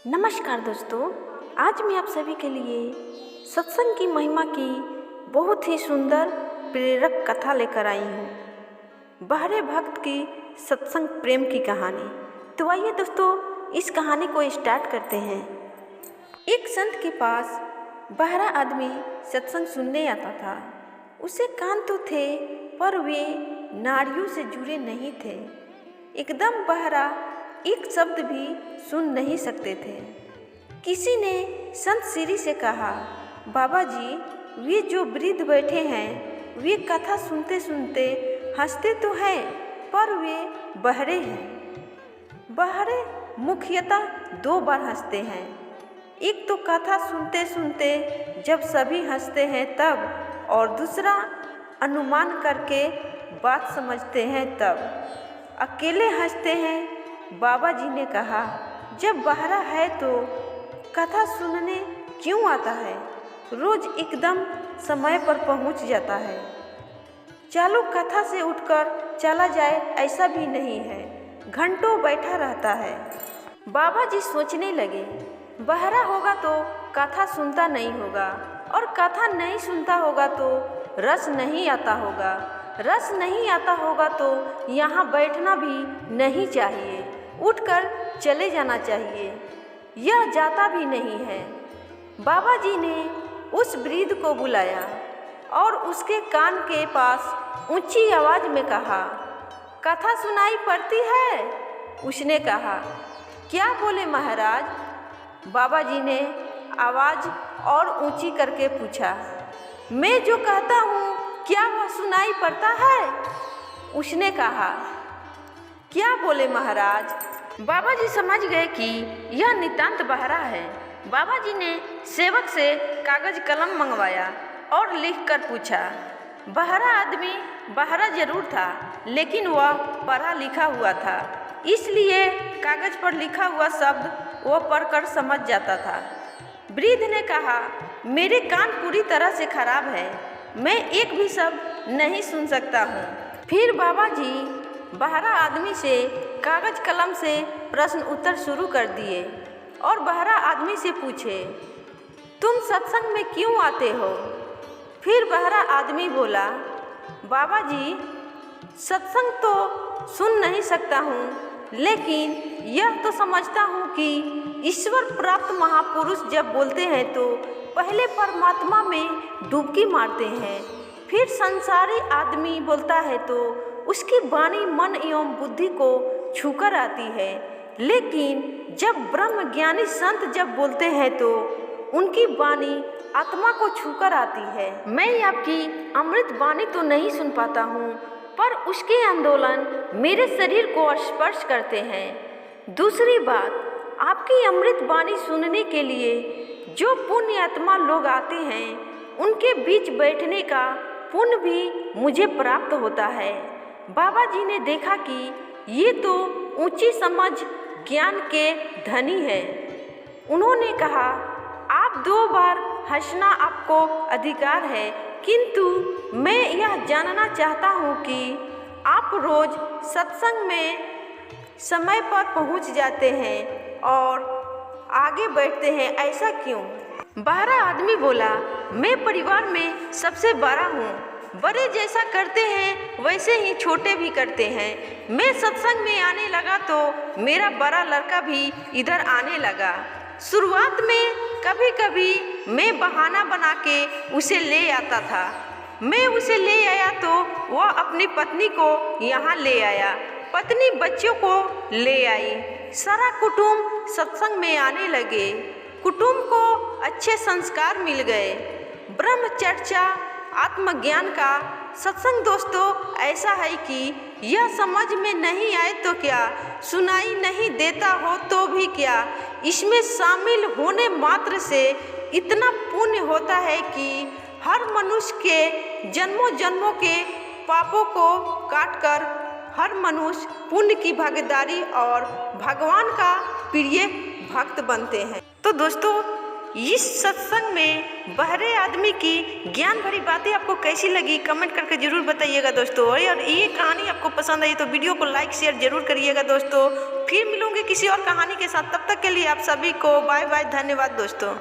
नमस्कार दोस्तों, आज मैं आप सभी के लिए सत्संग की महिमा की बहुत ही सुंदर प्रेरक कथा लेकर आई हूँ। बहरे भक्त की सत्संग प्रेम की कहानी। तो आइए दोस्तों, इस कहानी को स्टार्ट करते हैं। एक संत के पास बहरा आदमी सत्संग सुनने आता था। उसे कान तो थे पर वे नाड़ियों से जुड़े नहीं थे। एकदम बहरा, एक शब्द भी सुन नहीं सकते थे। किसी ने संत श्री से कहा, बाबा जी, वे जो वृद्ध बैठे हैं वे कथा सुनते सुनते हंसते तो हैं पर वे बहरे हैं। बहरे मुख्यतः दो बार हंसते हैं। एक तो कथा सुनते सुनते जब सभी हंसते हैं तब, और दूसरा अनुमान करके बात समझते हैं तब। अकेले हंसते हैं। बाबा जी ने कहा, जब बहरा है तो कथा सुनने क्यों आता है? रोज एकदम समय पर पहुंच जाता है। चालू कथा से उठकर चला जाए ऐसा भी नहीं है, घंटों बैठा रहता है। बाबा जी सोचने लगे, बहरा होगा तो कथा सुनता नहीं होगा, और कथा नहीं सुनता होगा तो रस नहीं आता होगा। रस नहीं आता होगा तो यहाँ बैठना भी नहीं चाहिए, उठकर चले जाना चाहिए। यह जाता भी नहीं है। बाबा जी ने उस वृद्ध को बुलाया और उसके कान के पास ऊंची आवाज में कहा, कथा सुनाई पड़ती है? उसने कहा, क्या बोले महाराज? बाबा जी ने आवाज और ऊंची करके पूछा, मैं जो कहता हूँ क्या वह सुनाई पड़ता है? उसने कहा, क्या बोले महाराज? बाबा जी समझ गए कि यह नितांत बहरा है। बाबा जी ने सेवक से कागज कलम मंगवाया और लिखकर पूछा। बहरा आदमी बहरा जरूर था, लेकिन वह पढ़ा लिखा हुआ था, इसलिए कागज पर लिखा हुआ शब्द वह पढ़कर समझ जाता था। वृद्ध ने कहा, मेरे कान पूरी तरह से खराब है, मैं एक भी शब्द नहीं सुन सकता हूँ। फिर बाबा जी बहरा आदमी से कागज कलम से प्रश्न उत्तर शुरू कर दिए और बहरा आदमी से पूछे, तुम सत्संग में क्यों आते हो? फिर बहरा आदमी बोला, बाबा जी, सत्संग तो सुन नहीं सकता हूँ, लेकिन यह तो समझता हूँ कि ईश्वर प्राप्त महापुरुष जब बोलते हैं तो पहले परमात्मा में डुबकी मारते हैं, फिर संसारी आदमी बोलता है तो उसकी वाणी मन एवं बुद्धि को छूकर आती है, लेकिन जब ब्रह्म ज्ञानी संत जब बोलते हैं तो उनकी वाणी आत्मा को छूकर आती है। मैं आपकी अमृत वाणी तो नहीं सुन पाता हूँ, पर उसके आंदोलन मेरे शरीर को स्पर्श करते हैं। दूसरी बात, आपकी अमृत वाणी सुनने के लिए जो पुण्य आत्मा लोग आते हैं, उनके बीच बैठने का पुण्य भी मुझे प्राप्त होता है। बाबा जी ने देखा कि ये तो ऊंची समझ ज्ञान के धनी है। उन्होंने कहा, आप 2 बार हंसना आपको अधिकार है, किंतु मैं यह जानना चाहता हूँ कि आप रोज सत्संग में समय पर पहुँच जाते हैं और आगे बैठते हैं, ऐसा क्यों? बहरा आदमी बोला, मैं परिवार में सबसे बड़ा हूँ। बड़े जैसा करते हैं वैसे ही छोटे भी करते हैं। मैं सत्संग में आने लगा तो मेरा बड़ा लड़का भी इधर आने लगा। शुरुआत में कभी कभी मैं बहाना बना के उसे ले आता था। मैं उसे ले आया तो वह अपनी पत्नी को यहाँ ले आया, पत्नी बच्चों को ले आई। सारा कुटुंब सत्संग में आने लगे। कुटुंब को अच्छे संस्कार मिल गए। ब्रह्म चर्चा, आत्मज्ञान का सत्संग दोस्तों ऐसा है कि यह समझ में नहीं आए तो क्या, सुनाई नहीं देता हो तो भी क्या, इसमें शामिल होने मात्र से इतना पुण्य होता है कि हर मनुष्य के जन्मों जन्मों के पापों को काटकर हर मनुष्य पुण्य की भागीदारी और भगवान का प्रिय भक्त बनते हैं। तो दोस्तों, इस सत्संग में बहरे आदमी की ज्ञान भरी बातें आपको कैसी लगी कमेंट करके जरूर बताइएगा दोस्तों। और ये कहानी आपको पसंद आई तो वीडियो को लाइक शेयर जरूर करिएगा दोस्तों। फिर मिलूंगी किसी और कहानी के साथ। तब तक के लिए आप सभी को बाय बाय, धन्यवाद दोस्तों।